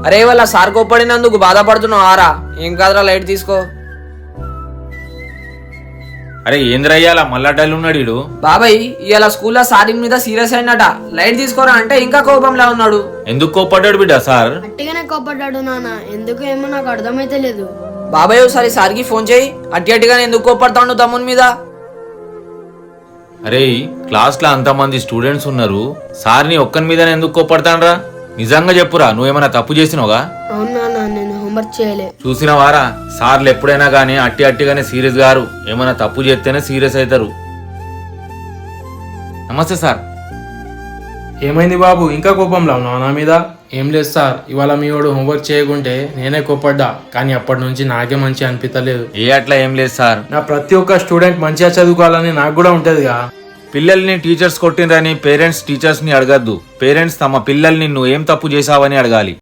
అరే వాళ్ళ సార్ కోప్పడినందుకు బాధపడుతున్నావు ఆరా? ఏం కాదురా, లైట్ తీసుకో. అరే ఏంద్రయ్యాల మళ్ళా డల్ ఉన్నాడు ఈడు. బాబాయ్ ఇవాళ స్కూల్లో సారింగ్ మీద సీరియస్ అయినట. లైట్ తీసుకోరా అంటే ఇంకా కోపంలా ఉన్నాడు. ఎందుకు కోప్పడ్డాడు బిడ్డ సార్? అట్టిగానే కోపడ్డాడు నాన్న, ఎందుకు ఏమో నాకు అర్థమైతే లేదు. బాబాయ్ ఒకసారి సార్కి ఫోన్ చేయి. అట్టిగానే ఎందుకు కోప్పడతాడు తమ్ముని మీద? అరే క్లాస్ లో అంతమంది స్టూడెంట్స్ ఉన్నారు, సార్ని ఒక్కని మీద ఎందుకు కోప్పడతానరా? నిజంగా చెప్పురా, నువ్వేమైనా తప్పు చేసినావుగా? అవును నాన్న, నేను హోంవర్క్ చేయలే. చూసినవారా, సార్లు ఎప్పుడైనా గానీ అట్టిగానే సీరియస్ గారు. ఏమైనా తప్పు చేస్తేనే సీరియస్ అవుతారు. నమస్తే సార్. ఏమైంది బాబు, ఇంకా కోపంలో ఉన్నావు నా మీద? ఏం లేదు సార్, ఇవాళ మీ వాడు హోంవర్క్ చేయకుంటే నేనే కోపడ్డా, కానీ అప్పటి నుంచి నాకే మంచి అనిపించలేదు. అట్లా ఏం లేదు సార్. నా ప్రతి ఒక్క స్టూడెంట్ మంచిగా చదువుకోవాలని నాకు కూడా ఉంటదిగా. పిల్లల్ని టీచర్స్ కొట్టిండ్రని పేరెంట్స్ టీచర్స్ ని అడగద్దు. పేరెంట్స్ తమ పిల్లల్ని నువ్వు ఏం తప్పు చేశావని అడగాలి.